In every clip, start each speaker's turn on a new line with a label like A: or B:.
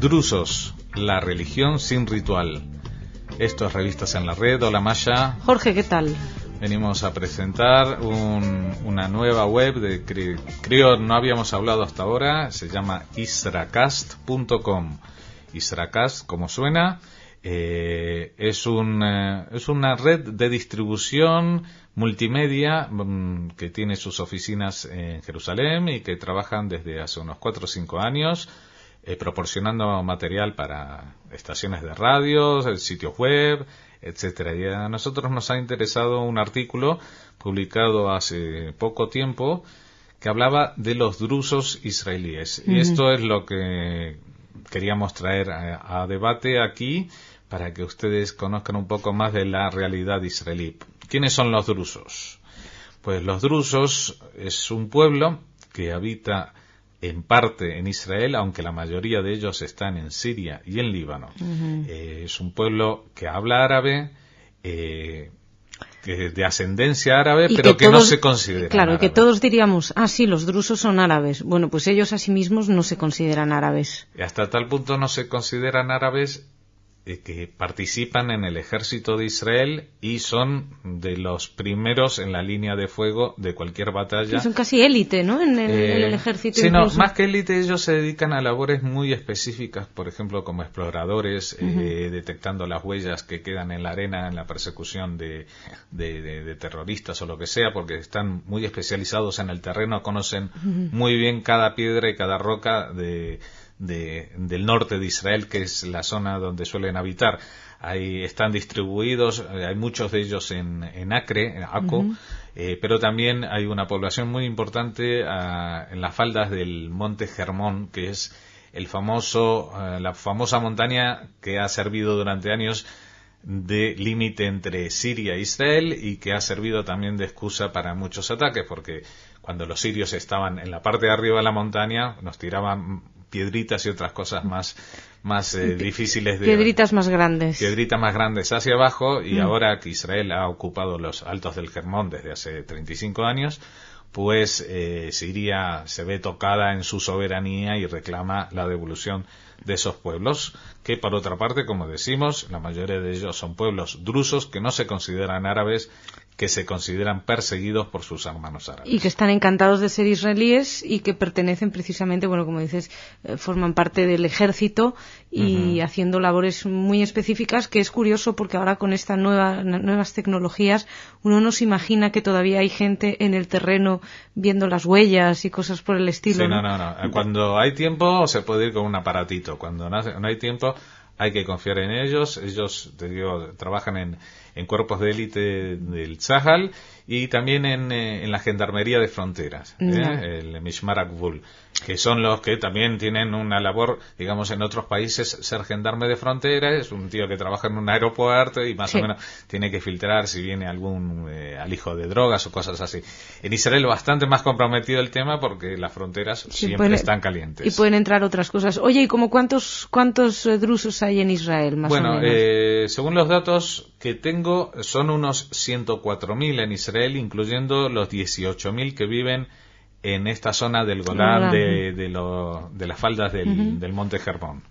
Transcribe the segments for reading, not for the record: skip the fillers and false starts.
A: Drusos, la religión sin ritual. Esto es Revistas en la Red. Hola, Maya.
B: Jorge, ¿qué tal?
A: Venimos a presentar una nueva web de creo no habíamos hablado hasta ahora. Se llama isracast.com. Isracast, como suena, es una red de distribución multimedia que tiene sus oficinas en Jerusalén y que trabajan desde hace unos 4 o 5 años proporcionando material para estaciones de radio, sitios web, etcétera. Y a nosotros nos ha interesado un artículo publicado hace poco tiempo que hablaba de los drusos israelíes. Y esto es lo que queríamos traer a debate aquí para que ustedes conozcan un poco más de la realidad israelí. ¿Quiénes son los drusos? Pues los drusos es un pueblo que habita en parte en Israel, aunque la mayoría de ellos están en Siria y en Líbano. Es un pueblo que habla árabe, de ascendencia árabe, pero que todos, no se considera
B: claro,
A: árabe.
B: Que todos diríamos, sí, los drusos son árabes. Bueno, pues ellos a sí mismos no se consideran árabes.
A: Y hasta tal punto no se consideran árabes que participan en el ejército de Israel y son de los primeros en la línea de fuego de cualquier batalla.
B: Sí, son casi élite, ¿no? En el ejército.
A: Sí, no, más que élite, ellos se dedican a labores muy específicas, por ejemplo, como exploradores, detectando las huellas que quedan en la arena en la persecución de terroristas o lo que sea, porque están muy especializados en el terreno, conocen muy bien cada piedra y cada roca del norte de Israel, que es la zona donde suelen habitar. Ahí están distribuidos, hay muchos de ellos en Acre, en Aco, pero también hay una población muy importante en las faldas del Monte Hermón, que es la famosa montaña que ha servido durante años de límite entre Siria e Israel y que ha servido también de excusa para muchos ataques, porque cuando los sirios estaban en la parte de arriba de la montaña nos tiraban piedritas y otras cosas más difíciles
B: piedritas más grandes
A: hacia abajo, y ahora que Israel ha ocupado los altos del Hermón desde hace 35 años, pues Siria se ve tocada en su soberanía y reclama la devolución de esos pueblos, que por otra parte, como decimos, la mayoría de ellos son pueblos drusos que no se consideran árabes, que se consideran perseguidos por sus hermanos árabes.
B: Y que están encantados de ser israelíes y que pertenecen precisamente, bueno, como dices, forman parte del ejército y haciendo labores muy específicas, que es curioso porque ahora con estas nuevas tecnologías uno no se imagina que todavía hay gente en el terreno viendo las huellas y cosas por el estilo.
A: Sí, no. Cuando hay tiempo se puede ir con un aparatito. Cuando no hay tiempo hay que confiar en ellos. Ellos, te digo, trabajan en cuerpos de élite del Tzahal y también en la Gendarmería de Fronteras, el Mishmar HaGvul, que son los que también tienen una labor, digamos, en otros países. Ser gendarme de frontera es un tío que trabaja en un aeropuerto y más o menos tiene que filtrar si viene algún alijo de drogas o cosas así. En Israel bastante más comprometido el tema porque las fronteras siempre están calientes.
B: Y pueden entrar otras cosas. Oye, ¿y como cuántos drusos hay en Israel, más o menos?
A: Según los datos que tengo, son unos 104.000 en Israel, incluyendo los 18.000 que viven en esta zona del Golán, de las faldas del Monte Hermón.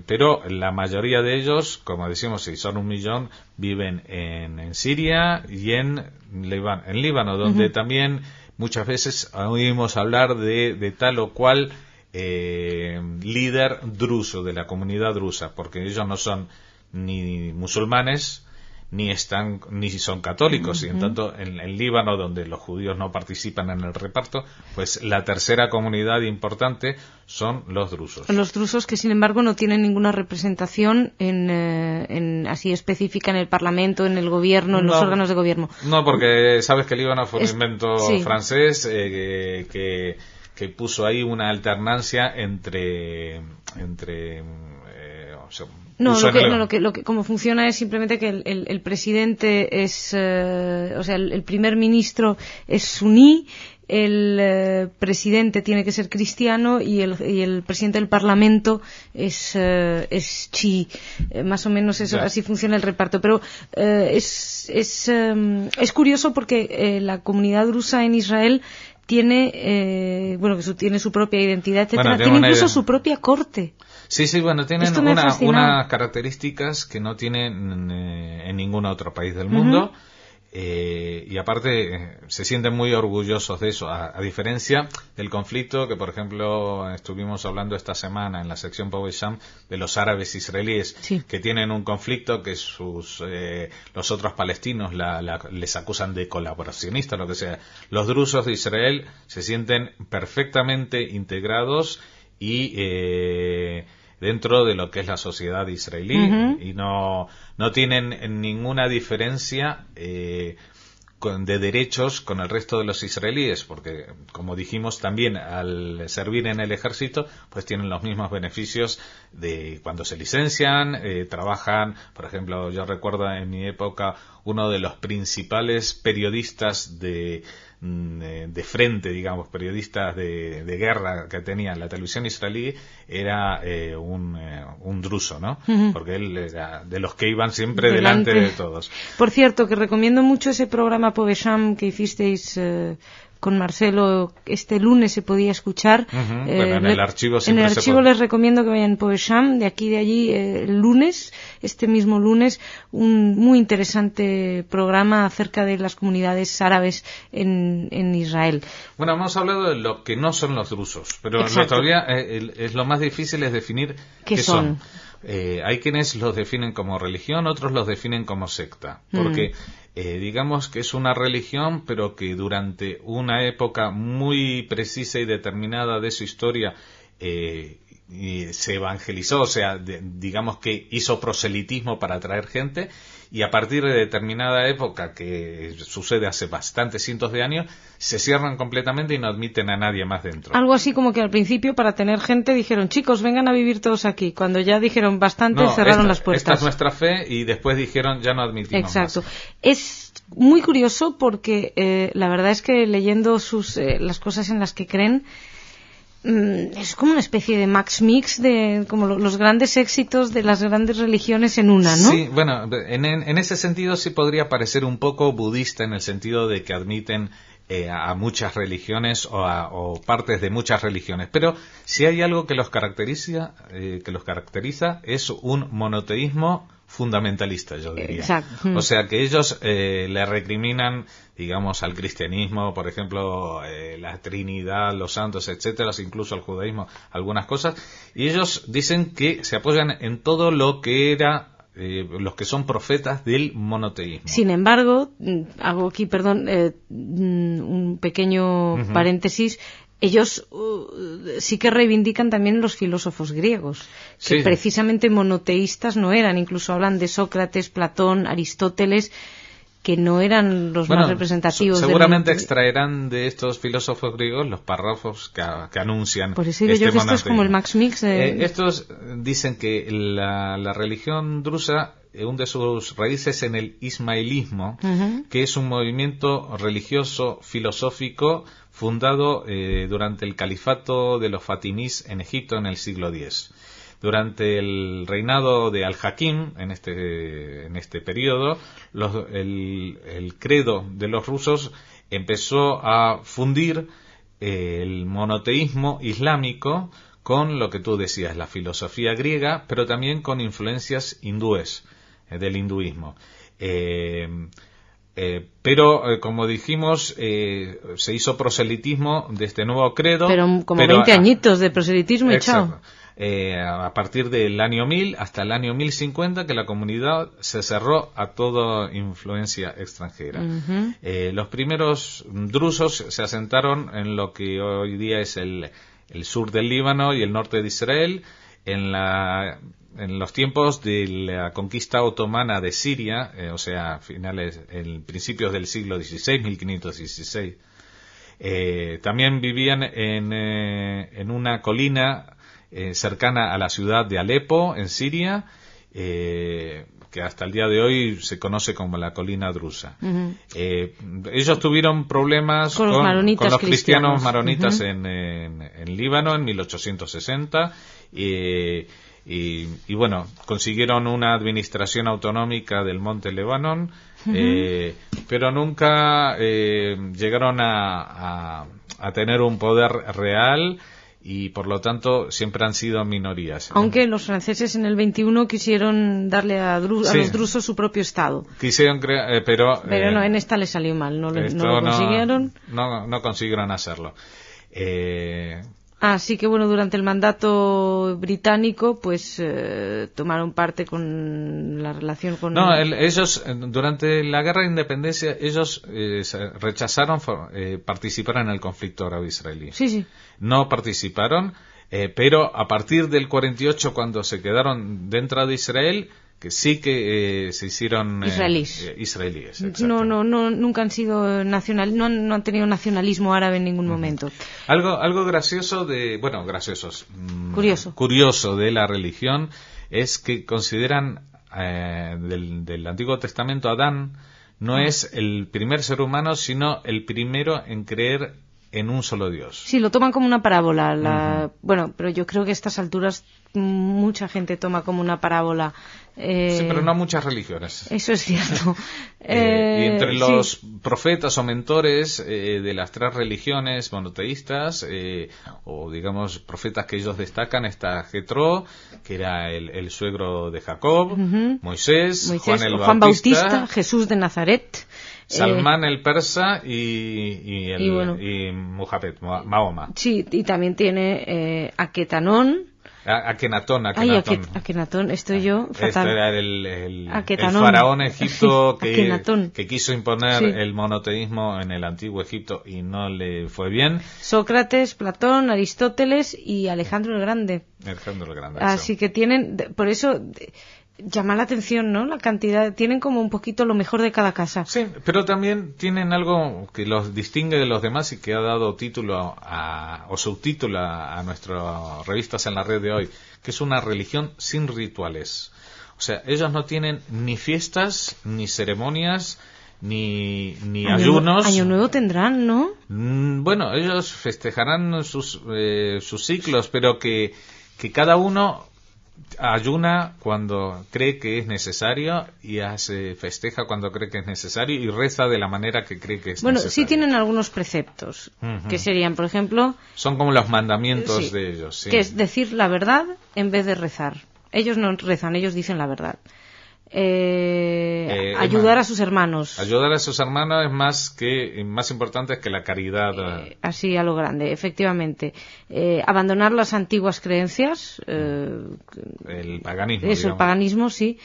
A: Pero la mayoría de ellos, como decimos, si son 1 millón, viven en Siria y en Líbano, donde también muchas veces oímos hablar de tal o cual líder druso de la comunidad drusa, porque ellos no son ni musulmanes ni son católicos, y en tanto en Líbano, donde los judíos no participan en el reparto, pues la tercera comunidad importante son los drusos.
B: Los drusos, que sin embargo no tienen ninguna representación así específica en el Parlamento, en el gobierno, en los órganos de gobierno.
A: No, porque sabes que Líbano fue un invento francés que puso ahí una alternancia entre
B: cómo funciona es simplemente que el presidente es, el primer ministro es suní, el presidente tiene que ser cristiano y el presidente del Parlamento es chií. Más o menos eso, así funciona el reparto. Pero es curioso porque la comunidad drusa en Israel tiene tiene su propia identidad, etcétera. Tiene incluso su propia corte.
A: Sí, bueno, tienen unas características que no tienen en ningún otro país del mundo. Y aparte se sienten muy orgullosos de eso, a diferencia del conflicto que, por ejemplo, estuvimos hablando esta semana en la sección Povesham de los árabes israelíes, que tienen un conflicto que los otros palestinos les acusan de colaboracionistas, lo que sea. Los drusos de Israel se sienten perfectamente integrados y dentro de lo que es la sociedad israelí, y no tienen ninguna diferencia de derechos con el resto de los israelíes, porque, como dijimos, también al servir en el ejército, pues tienen los mismos beneficios de cuando se licencian, trabajan. Por ejemplo, yo recuerdo en mi época uno de los principales periodistas de frente, digamos, periodistas de guerra que tenía la televisión israelí, era un druso, ¿no? Porque él era de los que iban siempre delante de todos.
B: Por cierto, que recomiendo mucho ese programa Povesham que hicisteis con Marcelo este lunes, se podía escuchar.
A: Bueno, en el archivo
B: les recomiendo que vayan a Povesham, de aquí y de allí, el lunes, este mismo lunes, un muy interesante programa acerca de las comunidades árabes en Israel.
A: Bueno, hemos hablado de lo que no son los drusos, pero todavía es lo más difícil es definir qué son. Hay quienes los definen como religión, otros los definen como secta, porque digamos que es una religión, pero que durante una época muy precisa y determinada de su historia y se evangelizó, o sea, digamos que hizo proselitismo para atraer gente, y a partir de determinada época, que sucede hace bastantes cientos de años, se cierran completamente y no admiten a nadie más dentro.
B: Algo así como que al principio, para tener gente, dijeron, chicos, vengan a vivir todos aquí. Cuando ya dijeron bastante, cerraron las puertas.
A: Esta es nuestra fe, y después dijeron, ya no admitimos
B: Exacto.
A: más.
B: Es muy curioso porque la verdad es que leyendo las cosas en las que creen, es como una especie de Max Mix de como los grandes éxitos de las grandes religiones en una, ¿no?
A: Sí, bueno, en ese sentido sí podría parecer un poco budista, en el sentido de que admiten a muchas religiones o partes de muchas religiones, pero si hay algo que los caracteriza es un monoteísmo fundamentalista, yo diría.
B: Exacto.
A: O sea que ellos le recriminan, digamos, al cristianismo, por ejemplo, la Trinidad, los santos, etcétera, incluso al judaísmo, algunas cosas, y ellos dicen que se apoyan en todo lo que era los que son profetas del monoteísmo.
B: Sin embargo, hago aquí, un pequeño paréntesis. Ellos sí que reivindican también los filósofos griegos, que precisamente monoteístas no eran. Incluso hablan de Sócrates, Platón, Aristóteles, que no eran los más representativos.
A: Seguramente extraerán de estos filósofos griegos los párrafos que anuncian.
B: Por eso digo yo que esto es como el Max Mix.
A: Estos dicen que la religión drusa hunde sus raíces en el ismaelismo, que es un movimiento religioso filosófico fundado durante el califato de los fatimís en Egipto en el siglo X. Durante el reinado de Al-Hakim, en este periodo, el credo de los rusos empezó a fundir el monoteísmo islámico con lo que tú decías, la filosofía griega, pero también con influencias hindúes, del hinduismo. Pero, como dijimos, se hizo proselitismo de este nuevo credo.
B: Pero como 20 añitos de proselitismo y chao.
A: A partir del año 1000 hasta el año 1050, que la comunidad se cerró a toda influencia extranjera. Los primeros drusos se asentaron en lo que hoy día es el sur del Líbano y el norte de Israel, en los tiempos de la conquista otomana de Siria, o sea, principios del siglo XVI, 1516. También vivían en una colina cercana a la ciudad de Alepo, en Siria, que hasta el día de hoy se conoce como la colina drusa. Ellos tuvieron problemas con los cristianos maronitas en Líbano en 1860, y bueno, consiguieron una administración autonómica del monte Lebanon, pero nunca llegaron a tener un poder real, y por lo tanto siempre han sido minorías.
B: Aunque los franceses en el 21 quisieron darle a los drusos su propio estado.
A: Quisieron crear, pero
B: no, en esta les salió mal, no lo consiguieron.
A: No consiguieron hacerlo.
B: Así que bueno, durante el mandato británico, pues tomaron parte con la relación con...
A: No, ellos, durante la Guerra de Independencia, ellos rechazaron participar en el conflicto árabe-israelí.
B: Sí.
A: No participaron, pero a partir del 48, cuando se quedaron dentro de Israel, que sí que se hicieron israelíes.
B: No, nunca han sido no han tenido nacionalismo árabe en ningún momento.
A: Algo gracioso curioso de la religión es que consideran del Antiguo Testamento Adán no es el primer ser humano, sino el primero en creer en un solo Dios.
B: Sí, lo toman como una parábola. Bueno, pero yo creo que a estas alturas mucha gente toma como una parábola.
A: Sí, pero no muchas religiones.
B: Eso es cierto.
A: Y entre los profetas o mentores de las tres religiones monoteístas, o digamos profetas que ellos destacan, está Jetro, que era el suegro de Jacob, Moisés, Juan Bautista,
B: Jesús de Nazaret,
A: Salmán el persa y Muhammad, Mahoma.
B: Sí, y también tiene Aketanón.
A: Akenatón,
B: estoy yo fatal.
A: Este era el faraón egipto que quiso imponer el monoteísmo en el antiguo Egipto y no le fue bien.
B: Sócrates, Platón, Aristóteles y Alejandro el Grande. Así que tienen, por eso llama la atención, ¿no? La cantidad, tienen como un poquito lo mejor de cada casa.
A: Sí, pero también tienen algo que los distingue de los demás y que ha dado título o subtítulo a nuestras revistas en la red de hoy, que es una religión sin rituales. O sea, ellos no tienen ni fiestas, ni ceremonias, ni ayunos.
B: Año Nuevo tendrán, ¿no?
A: Bueno, ellos festejarán sus ciclos, pero que cada uno ayuna cuando cree que es necesario y festeja cuando cree que es necesario y reza de la manera que cree que es necesario.
B: Bueno, sí tienen algunos preceptos que serían, por ejemplo...
A: Son como los mandamientos de ellos. Sí.
B: Que es decir la verdad en vez de rezar. Ellos no rezan, ellos dicen la verdad. Ayudar a sus hermanos.
A: Ayudar a sus hermanos es más importante que la caridad.
B: Así a lo grande, efectivamente. Abandonar las antiguas creencias.
A: El paganismo.
B: El paganismo, sí.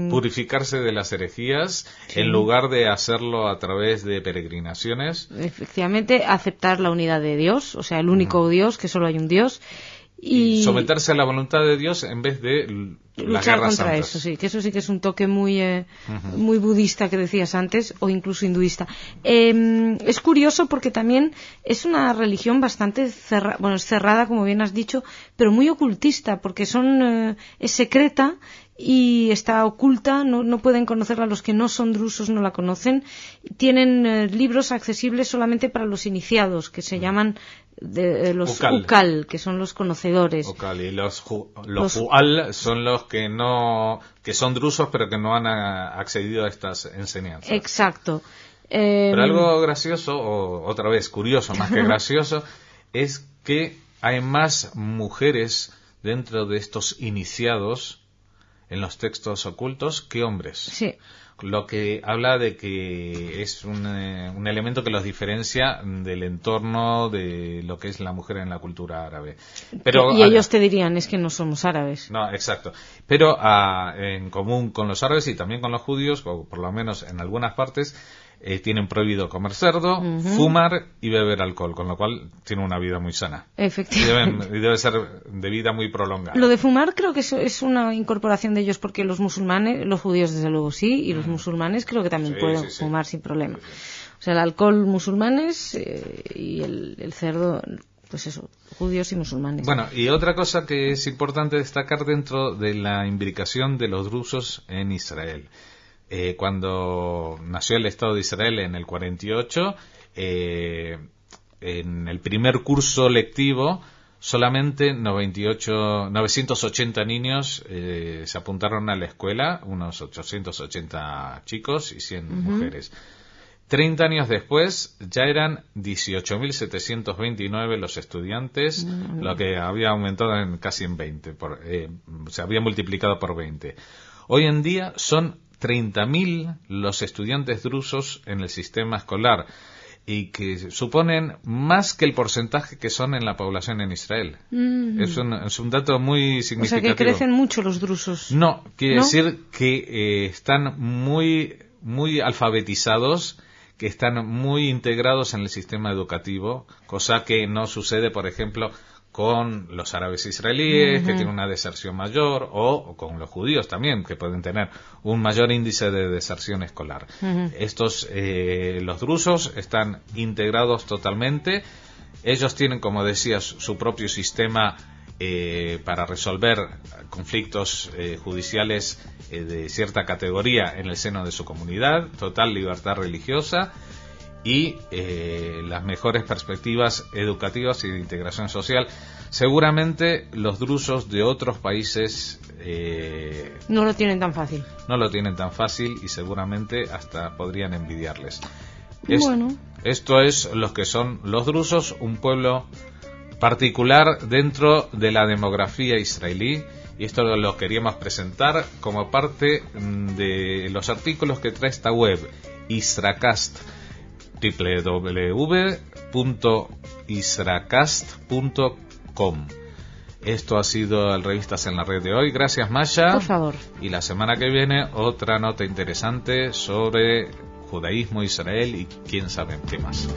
A: Purificarse de las herejías en lugar de hacerlo a través de peregrinaciones.
B: Efectivamente, aceptar la unidad de Dios, o sea, el único Dios, que solo hay un Dios. Y
A: someterse a la voluntad de Dios en vez de
B: luchar contra eso, sí, que eso sí que es un toque muy budista que decías antes, o incluso hinduista. Es curioso porque también es una religión bastante cerrada, es cerrada, como bien has dicho, pero muy ocultista, porque es secreta y está oculta, no pueden conocerla, los que no son drusos no la conocen. Tienen libros accesibles solamente para los iniciados, que se llaman los Ukal, que son los conocedores.
A: Ukal, y los Hual son los que son drusos pero que no han accedido a estas enseñanzas.
B: Exacto.
A: Pero algo gracioso, o otra vez curioso más que gracioso, es que hay más mujeres dentro de estos iniciados en los textos ocultos que hombres.
B: Sí.
A: Lo que habla de que es un elemento que los diferencia del entorno de lo que es la mujer en la cultura árabe. Pero
B: ellos te dirían, es que no somos árabes.
A: No, exacto. Pero en común con los árabes y también con los judíos, o por lo menos en algunas partes, tienen prohibido comer cerdo, fumar y beber alcohol, con lo cual tienen una vida muy sana.
B: Efectivamente.
A: Y debe ser de vida muy prolongada.
B: Lo de fumar creo que es una incorporación de ellos, porque los musulmanes, los judíos desde luego sí, y los musulmanes creo que también pueden fumar sin problema. O sea, el alcohol musulmanes y el cerdo, pues eso, judíos y musulmanes.
A: Bueno, y otra cosa que es importante destacar dentro de la imbricación de los drusos en Israel. Cuando nació el Estado de Israel en el 48, en el primer curso lectivo solamente 980 niños se apuntaron a la escuela, unos 880 chicos y 100 mujeres. 30 años después ya eran 18.729 los estudiantes, lo que había aumentado casi en 20, se había multiplicado por 20. Hoy en día son 30.000 los estudiantes drusos en el sistema escolar, y que suponen más que el porcentaje que son en la población en Israel. Es un dato muy significativo.
B: O sea, que crecen mucho los drusos.
A: No, quiere decir que están muy alfabetizados, que están muy integrados en el sistema educativo, cosa que no sucede, por ejemplo, con los árabes israelíes, que tienen una deserción mayor, o con los judíos también, que pueden tener un mayor índice de deserción escolar. Estos, los drusos, están integrados totalmente. Ellos tienen, como decías, su propio sistema para resolver conflictos judiciales de cierta categoría en el seno de su comunidad, total libertad religiosa, y las mejores perspectivas educativas y de integración social. Seguramente los drusos de otros países
B: no lo tienen tan fácil.
A: No lo tienen tan fácil, y seguramente hasta podrían envidiarles.
B: Bueno.
A: Esto es lo que son los drusos, un pueblo particular dentro de la demografía israelí, y esto lo queríamos presentar como parte de los artículos que trae esta web, Isracast, www.isracast.com. Esto ha sido el Revistas en la Red de hoy. Gracias, Masha.
B: Por favor.
A: Y la semana que viene otra nota interesante sobre judaísmo, Israel y quién sabe qué más.